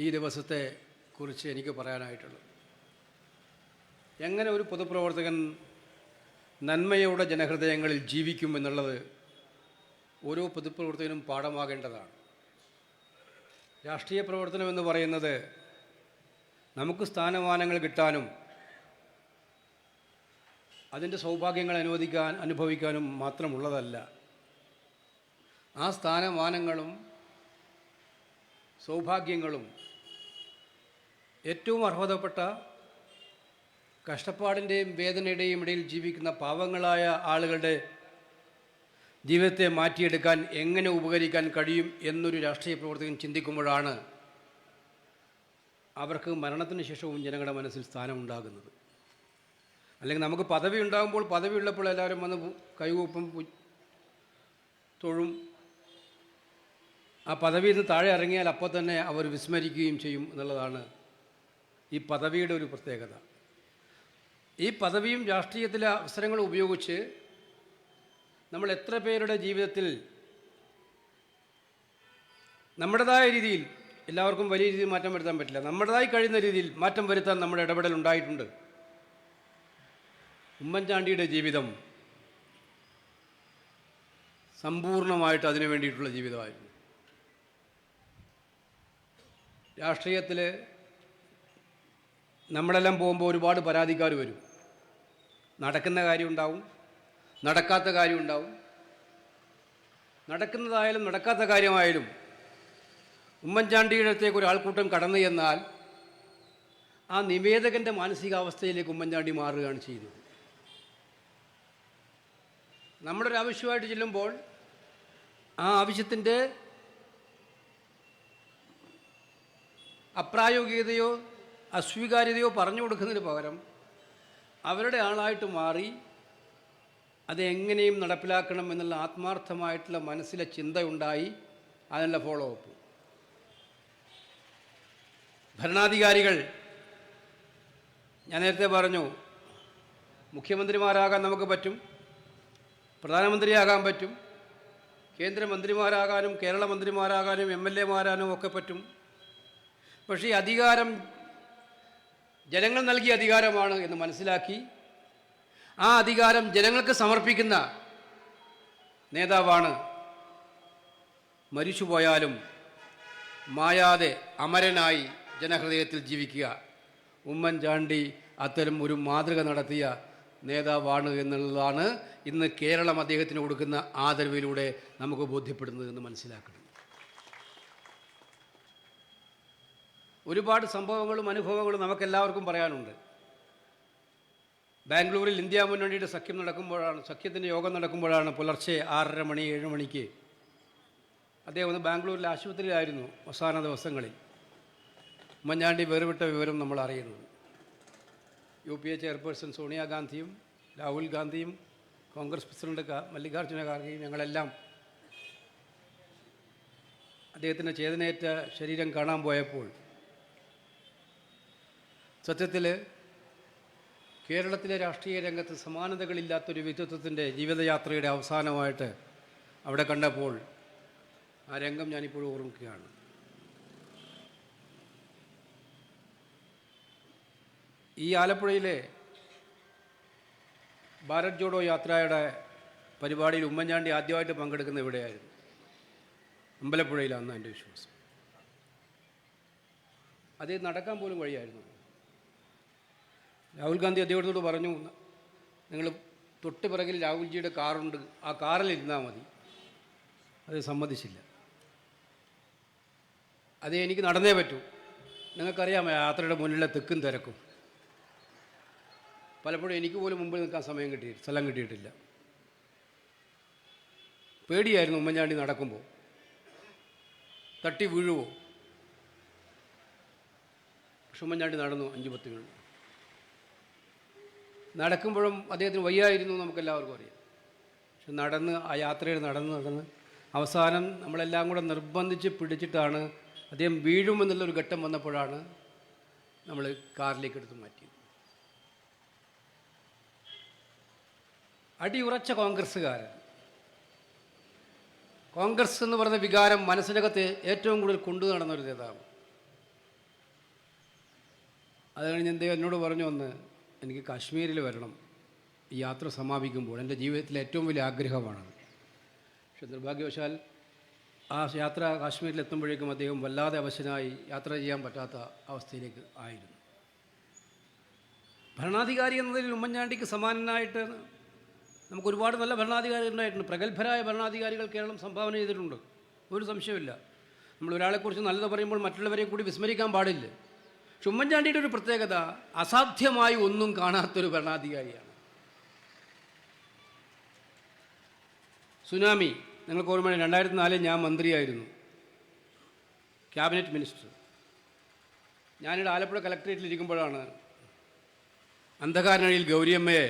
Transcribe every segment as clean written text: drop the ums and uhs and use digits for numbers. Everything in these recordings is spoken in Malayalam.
ഈ ദിവസത്തെ കുറിച്ച് എനിക്ക് പറയാനായിട്ടുള്ളത്. എങ്ങനെ ഒരു പൊതുപ്രവർത്തകൻ നന്മയോടെ ജനഹൃദയങ്ങളിൽ ജീവിക്കും എന്നുള്ളത് ഓരോ പൊതുപ്രവർത്തകനും പാഠമാകേണ്ടതാണ്. രാഷ്ട്രീയ പ്രവർത്തനം എന്ന് പറയുന്നത് നമുക്ക് സ്ഥാനമാനങ്ങൾ കിട്ടാനും അതിൻ്റെ സൗഭാഗ്യങ്ങൾ അനുഭവിക്കാനും മാത്രമുള്ളതല്ല. ആ സ്ഥാനമാനങ്ങളും സൗഭാഗ്യങ്ങളും ഏറ്റവും അർഹതപ്പെട്ട കഷ്ടപ്പാടിൻ്റെയും വേദനയുടെയും ഇടയിൽ ജീവിക്കുന്ന പാവങ്ങളായ ആളുകളുടെ ജീവിതത്തെ മാറ്റിയെടുക്കാൻ എങ്ങനെ ഉപകരിക്കാൻ കഴിയും എന്നൊരു രാഷ്ട്രീയ പ്രവർത്തകൻ ചിന്തിക്കുമ്പോഴാണ് അവർക്ക് മരണത്തിന് ശേഷവും ജനങ്ങളുടെ മനസ്സിൽ സ്ഥാനമുണ്ടാകുന്നത്. അല്ലെങ്കിൽ നമുക്ക് പദവി ഉണ്ടാകുമ്പോൾ, പദവി ഉള്ളപ്പോൾ എല്ലാവരും വന്ന് കൈകൂപ്പും തൊഴും. ആ പദവിയിൽ നിന്ന് താഴെ ഇറങ്ങിയാൽ അപ്പോൾ തന്നെ അവർ വിസ്മരിക്കുകയും ചെയ്യും എന്നുള്ളതാണ് ഈ പദവിയുടെ ഒരു പ്രത്യേകത. ഈ പദവിയും രാഷ്ട്രീയത്തിലെ അവസരങ്ങളും ഉപയോഗിച്ച് നമ്മൾ എത്ര പേരുടെ ജീവിതത്തിൽ നമ്മുടേതായ രീതിയിൽ, എല്ലാവർക്കും വലിയ രീതിയിൽ മാറ്റം വരുത്താൻ പറ്റില്ല, നമ്മുടേതായി കഴിയുന്ന രീതിയിൽ മാറ്റം വരുത്താൻ നമ്മുടെ ഇടപെടൽ ഉണ്ടായിട്ടുണ്ട്. ഉമ്മൻചാണ്ടിയുടെ ജീവിതം സമ്പൂർണ്ണമായിട്ട് അതിനു വേണ്ടിയിട്ടുള്ള ജീവിതമായിരുന്നു. രാഷ്ട്രീയത്തിൽ നമ്മളെല്ലാം പോകുമ്പോൾ ഒരുപാട് പരാതിക്കാർ വരും. നടക്കുന്ന കാര്യമുണ്ടാവും, നടക്കാത്ത കാര്യമുണ്ടാവും. നടക്കുന്നതായാലും നടക്കാത്ത കാര്യമായാലും ഉമ്മൻചാണ്ടിയുടെ അടുത്തേക്ക് ഒരു ആൾക്കൂട്ടം കടന്നു ചെന്നാൽ ആ നിവേദകൻ്റെ മാനസികാവസ്ഥയിലേക്ക് ഉമ്മൻചാണ്ടി മാറുകയാണ് ചെയ്യുന്നത്. നമ്മുടെ ഒരു ആവശ്യമായിട്ട് ചെല്ലുമ്പോൾ ആ ആവശ്യത്തിൻ്റെ അപ്രായോഗികതയോ അസ്വീകാര്യതയോ പറഞ്ഞു കൊടുക്കുന്നതിന് പകരം അവരുടെ ആളായിട്ട് മാറി അതെങ്ങനെയും നടപ്പിലാക്കണം എന്നുള്ള ആത്മാർത്ഥമായിട്ടുള്ള മനസ്സിലെ ചിന്തയുണ്ടായി അതിനുള്ള ഫോളോ അപ്പ്. ഭരണാധികാരികൾ, ഞാൻ നേരത്തെ പറഞ്ഞു, മുഖ്യമന്ത്രിമാരാകാൻ നമുക്ക് പറ്റും, പ്രധാനമന്ത്രിയാകാൻ പറ്റും, കേന്ദ്രമന്ത്രിമാരാകാനും കേരള മന്ത്രിമാരാകാനും MLA മാരാനും ഒക്കെ പറ്റും. പക്ഷേ ഈ അധികാരം ജനങ്ങൾ നൽകിയ അധികാരമാണ് എന്ന് മനസ്സിലാക്കി ആ അധികാരം ജനങ്ങൾക്ക് സമർപ്പിക്കുന്ന നേതാവാണ് മരിച്ചുപോയാലും മായാതെ അമരനായി ജനഹൃദയത്തിൽ ജീവിക്കുക. ഉമ്മൻചാണ്ടി അത്തരം ഒരു മാതൃക നടത്തിയ നേതാവാണ് എന്നുള്ളതാണ് ഇന്ന് കേരളം അദ്ദേഹത്തിന് കൊടുക്കുന്ന ആദരവിലൂടെ നമുക്ക് ബോധ്യപ്പെടുന്നത് എന്ന് മനസ്സിലാക്കണം. ഒരുപാട് സംഭവങ്ങളും അനുഭവങ്ങളും നമുക്കെല്ലാവർക്കും പറയാനുണ്ട്. ബാംഗ്ലൂരിൽ ഇന്ത്യ മുന്നണിയുടെ സഖ്യത്തിൻ്റെ യോഗം നടക്കുമ്പോഴാണ് പുലർച്ചെ 6:30 മണി 7 മണിക്ക് അദ്ദേഹം ഒന്ന് ബാംഗ്ലൂരിൽ ആശുപത്രിയിലായിരുന്നു. അവസാന ദിവസങ്ങളിൽ ഉമ്മൻചാണ്ടി വേർവിട്ട വിവരം നമ്മൾ അറിയുന്നത്. UPA ചെയർപേഴ്സൺ സോണിയാഗാന്ധിയും രാഹുൽ ഗാന്ധിയും കോൺഗ്രസ് പ്രസിഡന്റ് മല്ലികാർജ്ജുന ഖാർഗെയും ഞങ്ങളെല്ലാം അദ്ദേഹത്തിൻ്റെ ചേതനയേറ്റ ശരീരം കാണാൻ പോയപ്പോൾ സത്യത്തിൽ കേരളത്തിലെ രാഷ്ട്രീയ രംഗത്ത് സമാനതകളില്ലാത്തൊരു വ്യക്തിത്വത്തിൻ്റെ ജീവിതയാത്രയുടെ അവസാനമായിട്ട് അവിടെ കണ്ടപ്പോൾ ആ രംഗം ഞാനിപ്പോഴും ഓർമ്മിക്കുകയാണ്. ഈ ആലപ്പുഴയിലെ ഭാരത് ജോഡോ യാത്രയുടെ പരിപാടിയിൽ ഉമ്മൻചാണ്ടി ആദ്യമായിട്ട് പങ്കെടുക്കുന്ന ഇവിടെയായിരുന്നു, അമ്പലപ്പുഴയിലാണെന്ന് എൻ്റെ വിശ്വാസം. അത് നടക്കാൻ പോലും വഴിയായിരുന്നു. രാഹുൽ ഗാന്ധി അദ്ദേഹത്തോട് പറഞ്ഞു, നിങ്ങൾ തൊട്ട് പിറകിൽ രാഹുൽജിയുടെ കാറുണ്ട്, ആ കാറിൽ ഇരുന്നാൽ മതി. അത് സമ്മതിച്ചില്ല. അത് എനിക്ക് നടന്നേ പറ്റൂ. നിങ്ങൾക്കറിയാമോ യാത്രയുടെ മുന്നിലെ തിക്കും തിരക്കും. പലപ്പോഴും എനിക്ക് പോലും മുമ്പിൽ നിൽക്കാൻ സ്ഥലം കിട്ടിയിട്ടില്ല. പേടിയായിരുന്നു ഉമ്മൻചാണ്ടി നടക്കുമ്പോൾ, തട്ടി വീഴുവോ. പക്ഷെ ഉമ്മൻചാണ്ടി നടന്നു 5-10 മിനിറ്റ്. നടക്കുമ്പോഴും അദ്ദേഹത്തിന് വയ്യായിരുന്നു, നമുക്കെല്ലാവർക്കും അറിയാം. പക്ഷെ ആ യാത്രയിൽ നടന്ന് അവസാനം നമ്മളെല്ലാം കൂടെ നിർബന്ധിച്ച് പിടിച്ചിട്ടാണ് അദ്ദേഹം വീഴുമെന്നുള്ളൊരു ഘട്ടം വന്നപ്പോഴാണ് നമ്മൾ കാറിലേക്ക് എടുത്ത് മാറ്റിയത്. അടിയുറച്ച കോൺഗ്രസ്സുകാരൻ, കോൺഗ്രസ് എന്ന് പറയുന്ന വികാരം മനസ്സിനകത്ത് ഏറ്റവും കൂടുതൽ കൊണ്ടു നടന്നൊരു നേതാവ്. അത് കഴിഞ്ഞ് അദ്ദേഹം എന്നോട് പറഞ്ഞു വന്ന് എനിക്ക് കാശ്മീരിൽ വരണം ഈ യാത്ര സമാപിക്കുമ്പോൾ, എൻ്റെ ജീവിതത്തിലെ ഏറ്റവും വലിയ ആഗ്രഹമാണത്. പക്ഷെ നിർഭാഗ്യവശാൽ ആ യാത്ര കാശ്മീരിലെത്തുമ്പോഴേക്കും അദ്ദേഹം വല്ലാതെ അവശനായി യാത്ര ചെയ്യാൻ പറ്റാത്ത അവസ്ഥയിലേക്ക് ആയിരുന്നു. ഭരണാധികാരി എന്നതിൽ ഉമ്മൻചാണ്ടിക്ക് സമാനനായിട്ട് നമുക്ക് ഒരുപാട് നല്ല ഭരണാധികാരികൾ ഉണ്ടായിട്ടുണ്ട്. പ്രഗത്ഭരായ ഭരണാധികാരികൾ കേരളം സംഭാവന ചെയ്തിട്ടുണ്ട്, ഒരു സംശയമില്ല. നമ്മൾ ഒരാളെക്കുറിച്ച് നല്ലത് പറയുമ്പോൾ മറ്റുള്ളവരെ കൂടി വിസ്മരിക്കാൻ പാടില്ല. പക്ഷെ ഉമ്മൻചാണ്ടിയുടെ ഒരു പ്രത്യേകത അസാധ്യമായി ഒന്നും കാണാത്തൊരു ഭരണാധികാരിയാണ്. സുനാമി നിങ്ങൾക്ക് ഓർമ്മയാണ്, 2004 ഞാൻ മന്ത്രിയായിരുന്നു, ക്യാബിനറ്റ് മിനിസ്റ്റർ. ഞാനിവിടെ ആലപ്പുഴ കലക്ട്രേറ്റിലിരിക്കുമ്പോഴാണ് അന്ധകാരനഴിയിൽ ഗൗരിയമ്മയെ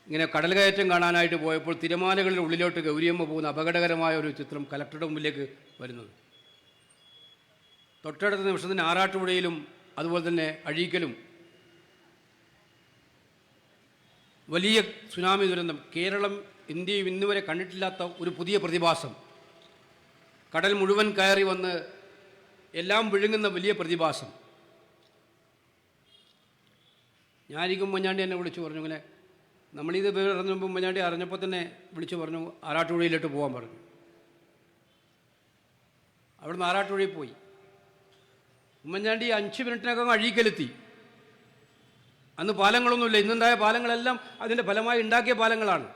ഇങ്ങനെ കടൽ കയറ്റം കാണാനായിട്ട് പോയപ്പോൾ തിരമാലകളുടെ ഉള്ളിലോട്ട് ഗൗരിയമ്മ പോകുന്ന അപകടകരമായ ഒരു ചിത്രം കലക്ടറുടെ മുമ്പിലേക്ക് വരുന്നത്. തൊട്ടടുത്ത നിമിഷത്തിന് ആറാട്ടുപുഴയിലും അതുപോലെ തന്നെ അഴീക്കലും വലിയ സുനാമി ദുരന്തം. കേരളം ഇന്ത്യയും ഇന്നുവരെ കണ്ടിട്ടില്ലാത്ത ഒരു പുതിയ പ്രതിഭാസം. കടൽ മുഴുവൻ കയറി വന്ന് എല്ലാം വിഴുങ്ങുന്ന വലിയ പ്രതിഭാസം. ഞാനിരിക്കും ഉമ്മൻചാണ്ടി എന്നെ വിളിച്ചു പറഞ്ഞു, ഇങ്ങനെ നമ്മളിത് അറിഞ്ഞ മുമ്പ് ഉമ്മൻചാണ്ടി അറിഞ്ഞപ്പോൾ തന്നെ വിളിച്ചു പറഞ്ഞു ആറാട്ടുപുഴയിലോട്ട് പോകാൻ പറഞ്ഞു. അവിടുന്ന് ആറാട്ടുപുഴയിൽ പോയി. ഉമ്മൻചാണ്ടി 5 മിനിറ്റിനകം അഴീക്കലെത്തി. അന്ന് പാലങ്ങളൊന്നുമില്ല, ഇന്നുണ്ടായ പാലങ്ങളെല്ലാം അതിൻ്റെ ഫലമായി ഉണ്ടാക്കിയ പാലങ്ങളാണ്.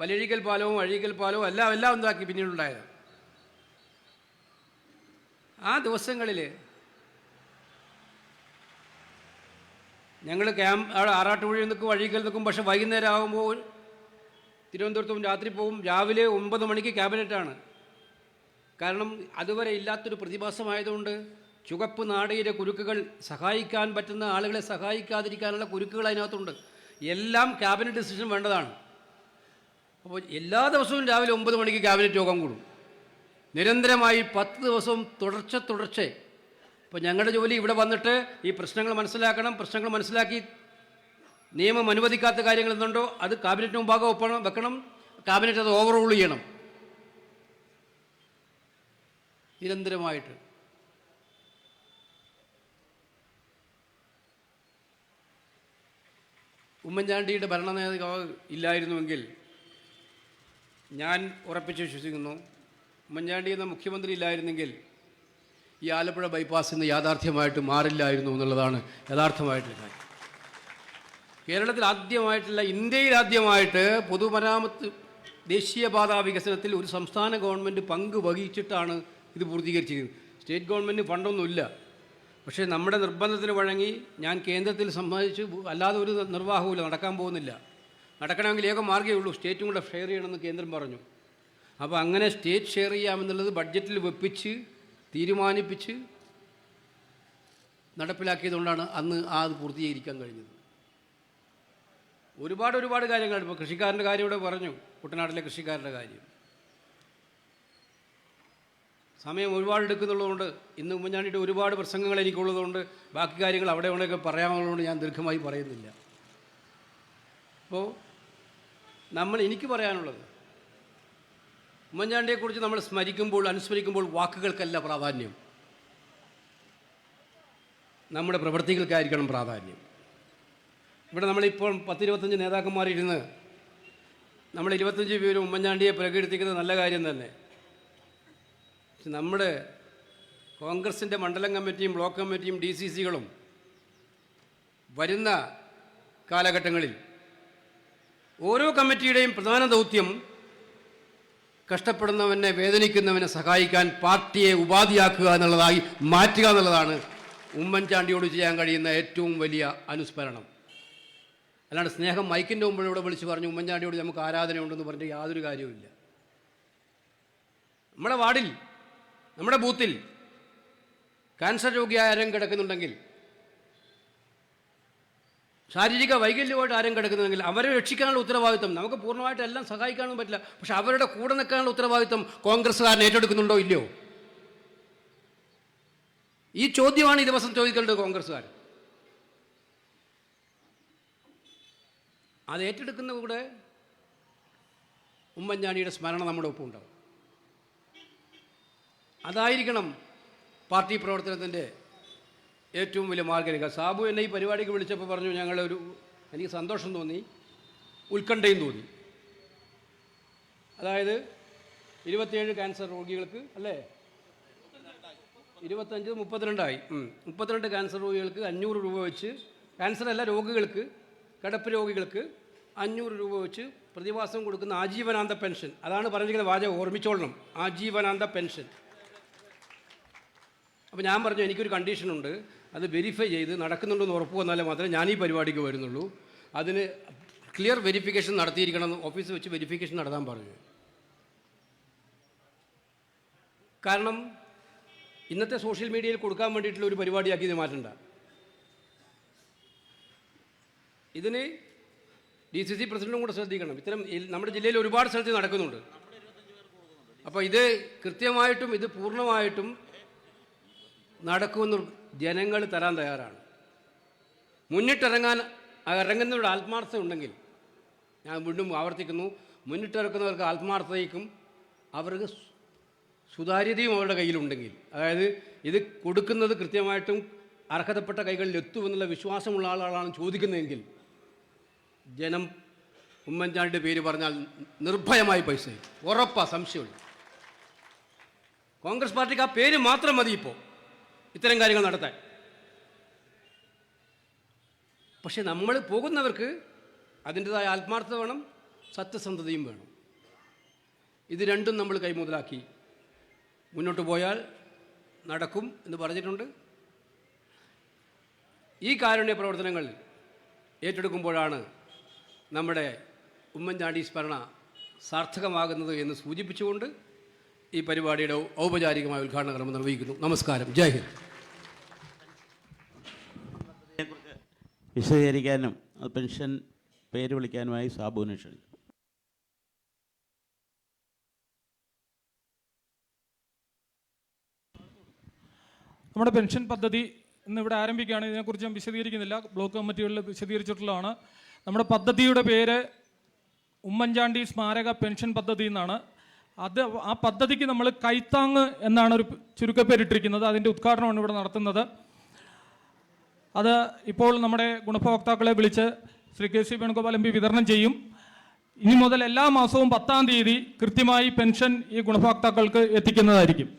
വലിയഴീക്കൽ പാലവും അഴീക്കൽ പാലവും എല്ലാം ഉണ്ടാക്കി പിന്നീടുണ്ടായത്. ആ ദിവസങ്ങളിൽ ഞങ്ങൾ ആറാട്ടുപുഴയിൽ നിൽക്കും, അഴീക്കൽ നിൽക്കും. പക്ഷെ വൈകുന്നേരം ആകുമ്പോൾ തിരുവനന്തപുരത്തും രാത്രി പോകും. രാവിലെ 9 മണിക്ക് ക്യാബിനറ്റാണ്. കാരണം അതുവരെ ഇല്ലാത്തൊരു പ്രതിഭാസമായതുകൊണ്ട് ചുവപ്പ് നാടയിലെ കുരുക്കുകൾ, സഹായിക്കാൻ പറ്റുന്ന ആളുകളെ സഹായിക്കാതിരിക്കാനുള്ള കുരുക്കുകൾ അതിനകത്തുണ്ട്. എല്ലാം ക്യാബിനറ്റ് ഡിസിഷൻ വേണ്ടതാണ്. അപ്പോൾ എല്ലാ ദിവസവും രാവിലെ 9 മണിക്ക് ക്യാബിനറ്റ് യോഗം കൂടും. നിരന്തരമായി 10 ദിവസവും തുടർച്ച. അപ്പോൾ ഞങ്ങളുടെ ജോലി ഇവിടെ വന്നിട്ട് ഈ പ്രശ്നങ്ങൾ മനസ്സിലാക്കണം. പ്രശ്നങ്ങൾ മനസ്സിലാക്കി നിയമം അനുവദിക്കാത്ത കാര്യങ്ങൾ എന്തുണ്ടോ അത് ക്യാബിനറ്റിന് മുമ്പാകെ വെക്കണം. ക്യാബിനറ്റ് അത് ഓവർറൂൾ ചെയ്യണം നിരന്തരമായിട്ട്. ഉമ്മൻചാണ്ടിയുടെ ഭരണ നേതാവ് ഇല്ലായിരുന്നുവെങ്കിൽ ഞാൻ ഉറപ്പിച്ച് വിശ്വസിക്കുന്നു, ഉമ്മൻചാണ്ടി എന്ന മുഖ്യമന്ത്രി ഇല്ലായിരുന്നെങ്കിൽ ഈ ആലപ്പുഴ ബൈപ്പാസ് ഇന്ന് യാഥാർത്ഥ്യമായിട്ട് മാറില്ലായിരുന്നു എന്നുള്ളതാണ് യഥാർത്ഥമായിട്ടുള്ള കാര്യം. കേരളത്തിൽ ആദ്യമായിട്ടുള്ള, ഇന്ത്യയിൽ ആദ്യമായിട്ട് പൊതുമരാമത്ത് ദേശീയപാതാ വികസനത്തിൽ ഒരു സംസ്ഥാന ഗവൺമെൻറ് പങ്ക് വഹിച്ചിട്ടാണ് ഇത് പൂർത്തീകരിച്ചിരിക്കുന്നത്. State government ഫണ്ടൊന്നുമില്ല. പക്ഷേ നമ്മുടെ നിർബന്ധത്തിന് വഴങ്ങി ഞാൻ കേന്ദ്രത്തിൽ സമ്മതിച്ചു. അല്ലാതെ ഒരു നിർവാഹവുമില്ല, നടക്കാൻ പോകുന്നില്ല. നടക്കണമെങ്കിൽ ഏക മാർഗ്ഗമേ ഉള്ളൂ, സ്റ്റേറ്റും കൂടെ ഷെയർ ചെയ്യണമെന്ന് കേന്ദ്രം പറഞ്ഞു. അപ്പോൾ അങ്ങനെ സ്റ്റേറ്റ് ഷെയർ ചെയ്യാമെന്നുള്ളത് ബഡ്ജറ്റിൽ വെപ്പിച്ച് തീരുമാനിപ്പിച്ച് നടപ്പിലാക്കിയതുകൊണ്ടാണ് അന്ന് അത് പൂർത്തീകരിക്കാൻ കഴിഞ്ഞത്. ഒരുപാട് കാര്യങ്ങൾ. ഇപ്പോൾ കൃഷിക്കാരൻ്റെ കാര്യം ഇവിടെ പറഞ്ഞു, കുട്ടനാട്ടിലെ കൃഷിക്കാരുടെ കാര്യം. സമയം ഒരുപാട് എടുക്കുന്നുള്ളതുകൊണ്ട് ഇന്ന് ഉമ്മൻചാണ്ടിയുടെ ഒരുപാട് പ്രസംഗങ്ങൾ എനിക്കുള്ളതുകൊണ്ട് ബാക്കി കാര്യങ്ങൾ അവിടെ ഉണ്ടെങ്കിൽ പറയാനുള്ളതുകൊണ്ട് ഞാൻ ദീർഘമായി പറയുന്നില്ല. അപ്പോൾ എനിക്ക് പറയാനുള്ളത്, ഉമ്മൻചാണ്ടിയെക്കുറിച്ച് നമ്മൾ അനുസ്മരിക്കുമ്പോൾ വാക്കുകൾക്കല്ല പ്രാധാന്യം, നമ്മുടെ പ്രവൃത്തികൾക്കായിരിക്കണം പ്രാധാന്യം. ഇവിടെ നമ്മളിപ്പോൾ 10-25 നേതാക്കന്മാരിരുന്ന് നമ്മൾ 25 പേരും ഉമ്മൻചാണ്ടിയെ പ്രകീർത്തിക്കുന്നത് നല്ല കാര്യം തന്നെ. പക്ഷെ നമ്മുടെ കോൺഗ്രസിൻ്റെ മണ്ഡലം കമ്മിറ്റിയും ബ്ലോക്ക് കമ്മിറ്റിയും DCCകളും വരുന്ന കാലഘട്ടങ്ങളിൽ ഓരോ കമ്മിറ്റിയുടെയും പ്രധാന ദൗത്യം കഷ്ടപ്പെടുന്നവനെ, വേദനിക്കുന്നവനെ സഹായിക്കാൻ പാർട്ടിയെ ഉപാധിയാക്കുക എന്നുള്ളതായി മാറ്റുക എന്നുള്ളതാണ് ഉമ്മൻചാണ്ടിയോട് ചെയ്യാൻ കഴിയുന്ന ഏറ്റവും വലിയ അനുസ്മരണം. അല്ലാണ്ട് സ്നേഹം മൈക്കിൻ്റെ മുമ്പിലൂടെ വിളിച്ച് പറഞ്ഞു ഉമ്മൻചാണ്ടിയോട് നമുക്ക് ആരാധനയുണ്ടെന്ന് പറഞ്ഞിട്ട് യാതൊരു കാര്യവുമില്ല. നമ്മുടെ വാർഡിൽ, നമ്മുടെ ബൂത്തിൽ ക്യാൻസർ രോഗിയായ ആരും കിടക്കുന്നുണ്ടെങ്കിൽ, ശാരീരിക വൈകല്യമായിട്ട് ആരും കിടക്കുന്നുണ്ടെങ്കിൽ അവരെ രക്ഷിക്കാനുള്ള ഉത്തരവാദിത്വം, നമുക്ക് പൂർണ്ണമായിട്ട് എല്ലാം സഹായിക്കാനൊന്നും പറ്റില്ല, പക്ഷെ അവരുടെ കൂടെ നിൽക്കാനുള്ള ഉത്തരവാദിത്വം കോൺഗ്രസ്സുകാരൻ ഏറ്റെടുക്കുന്നുണ്ടോ ഇല്ലയോ? ഈ ചോദ്യമാണ് ഈ ദിവസം ചോദിക്കേണ്ടത് കോൺഗ്രസ്സുകാർ. അത് ഏറ്റെടുക്കുന്ന കൂടെ ഉമ്മൻചാണ്ടിയുടെ സ്മരണ നമ്മുടെ ഒപ്പം ഉണ്ടാവും. അതായിരിക്കണം പാർട്ടി പ്രവർത്തനത്തിൻ്റെ ഏറ്റവും വലിയ മാർഗ്ഗരേഖ. സാബു എന്നെ ഈ പരിപാടിക്ക് വിളിച്ചപ്പോൾ പറഞ്ഞു, എനിക്ക് സന്തോഷം തോന്നി, ഉത്കണ്ഠയും തോന്നി. അതായത് 27 ക്യാൻസർ രോഗികൾക്ക്, അല്ലേ, 25 32ആയി, 32 ക്യാൻസർ രോഗികൾക്ക് 500 രൂപ വെച്ച്, ക്യാൻസർ അല്ല രോഗികൾക്ക്, കിടപ്പ് രോഗികൾക്ക് 500 രൂപ വെച്ച് പ്രതിമാസം കൊടുക്കുന്ന ആജീവനാന്ത പെൻഷൻ. അതാണ് പറഞ്ഞിരിക്കുന്ന വാചകം, ഓർമ്മിച്ചോളണം, ആജീവനാന്ത പെൻഷൻ. അപ്പോൾ ഞാൻ പറഞ്ഞു, എനിക്കൊരു കണ്ടീഷനുണ്ട്, അത് വെരിഫൈ ചെയ്ത് നടക്കുന്നുണ്ടെന്ന് ഉറപ്പ് വന്നാലേ മാത്രമേ ഞാൻ ഈ പരിപാടിക്ക് വരുന്നുള്ളൂ. അതിന് ക്ലിയർ വെരിഫിക്കേഷൻ നടത്തിയിരിക്കണം, ഓഫീസിൽ വെച്ച് വെരിഫിക്കേഷൻ നടത്താൻ പറഞ്ഞു. കാരണം ഇന്നത്തെ സോഷ്യൽ മീഡിയയിൽ കൊടുക്കാൻ വേണ്ടിയിട്ടുള്ള ഒരു പരിപാടിയാക്കി ഇത് മാറ്റണ്ട. ഇതിന് DCC പ്രസിഡന്റും കൂടെ ശ്രദ്ധിക്കണം. ഇത്തരം നമ്മുടെ ജില്ലയിൽ ഒരുപാട് സ്ഥലത്ത് നടക്കുന്നുണ്ട്. അപ്പോൾ ഇത് കൃത്യമായിട്ടും ഇത് പൂർണ്ണമായിട്ടും നടക്കുമെന്ന് ജനങ്ങൾ തരാൻ തയ്യാറാണ്. ഇറങ്ങുന്നവരുടെ ആത്മാർത്ഥത ഉണ്ടെങ്കിൽ, ഞാൻ വീണ്ടും ആവർത്തിക്കുന്നു, മുന്നിട്ടിറക്കുന്നവർക്ക് ആത്മാർത്ഥതയ്ക്കും അവർക്ക് സുതാര്യതയും അവരുടെ കയ്യിലുണ്ടെങ്കിൽ, അതായത് ഇത് കൊടുക്കുന്നത് കൃത്യമായിട്ടും അർഹതപ്പെട്ട കൈകളിൽ എത്തുമെന്നുള്ള വിശ്വാസമുള്ള ആളുകളാണ് ചോദിക്കുന്നതെങ്കിൽ, ജനം ഉമ്മൻചാണ്ടിയുടെ പേര് പറഞ്ഞാൽ നിർഭയമായി പൈസ തരും. ഉറപ്പാ, സംശയമില്ല. കോൺഗ്രസ് പാർട്ടിക്ക് ആ പേര് മാത്രം മതി ഇപ്പോൾ ഇത്തരം കാര്യങ്ങൾ നടത്താൻ. പക്ഷെ നമ്മൾ പോകുന്നവർക്ക് അതിൻ്റെതായ ആത്മാർത്ഥത വേണം, സത്യസന്ധതയും വേണം. ഇത് രണ്ടും നമ്മൾ കൈമുതലാക്കി മുന്നോട്ട് പോയാൽ നടക്കും എന്ന് പറഞ്ഞിട്ടുണ്ട്. ഈ കാരുണ്യ പ്രവർത്തനങ്ങൾ ഏറ്റെടുക്കുമ്പോഴാണ് നമ്മുടെ ഉമ്മൻചാണ്ടി സ്മരണ സാർത്ഥകമാകുന്നത് എന്ന് സൂചിപ്പിച്ചുകൊണ്ട് ഈ പരിപാടിയുടെ ഔപചാരികമായ ഉദ്ഘാടന കർമ്മം നിർവഹിക്കുന്നു. നമസ്കാരം. ജയ് ഹിന്ദ്. വിശദീകരിക്കാനും പെൻഷൻ പേര് വിളിക്കാനുമായി സാബുവിനെ ക്ഷണിച്ചു. നമ്മുടെ പെൻഷൻ പദ്ധതി ഇന്നിവിടെ ആരംഭിക്കുകയാണ്. ഇതിനെക്കുറിച്ച് ഞാൻ വിശദീകരിക്കുന്നില്ല, ബ്ലോക്ക് കമ്മിറ്റികളിൽ വിശദീകരിച്ചിട്ടുള്ളതാണ്. നമ്മുടെ പദ്ധതിയുടെ പേര് ഉമ്മൻചാണ്ടി സ്മാരക പെൻഷൻ പദ്ധതി എന്നാണ്. ആ പദ്ധതിക്ക് നമ്മൾ കൈത്താങ് എന്നാണ് ഒരു ചുരുക്കപ്പേരിട്ടിരിക്കുന്നത്. അതിൻ്റെ ഉദ്ഘാടനമാണ് ഇവിടെ നടത്തുന്നത്. അത് ഇപ്പോൾ നമ്മുടെ ഗുണഭോക്താക്കളെ വിളിച്ച് ശ്രീ KC വേണുഗോപാൽ MP വിതരണം ചെയ്യും. ഇനി മുതൽ എല്ലാ മാസവും 10-ാം തീയതി കൃത്യമായി പെൻഷൻ ഈ ഗുണഭോക്താക്കൾക്ക് എത്തിക്കുന്നതായിരിക്കും.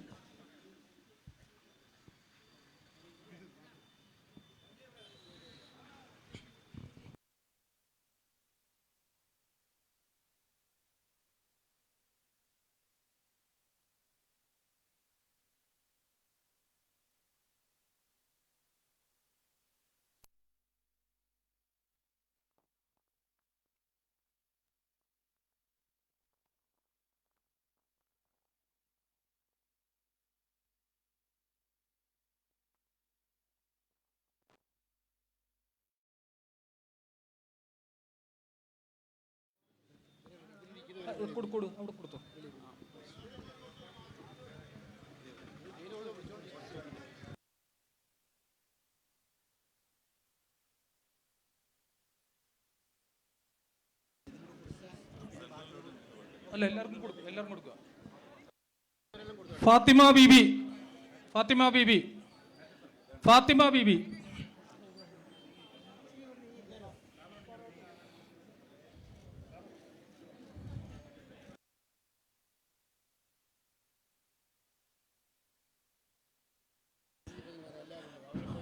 കൊടു അവിടെ കൊടുത്തോ. അല്ല, എല്ലാവർക്കും കൊടുക്കുക. ഫാത്തിമ ബീബി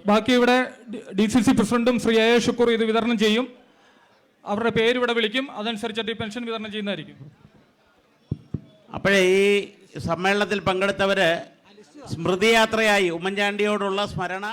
ബാക്കി ഇവിടെ DCC പ്രസിഡന്റും ശ്രീ A. ഷുക്കൂർ ഇത് വിതരണം ചെയ്യും. അവരുടെ പേര് ഇവിടെ വിളിക്കും, അതനുസരിച്ചിട്ട് ഈ പെൻഷൻ വിതരണം ചെയ്യുന്നതായിരിക്കും. അപ്പോഴേ ഈ സമ്മേളനത്തിൽ പങ്കെടുത്തവർ സ്മൃതിയാത്രയായി ഉമ്മൻചാണ്ടിയോടുള്ള സ്മരണ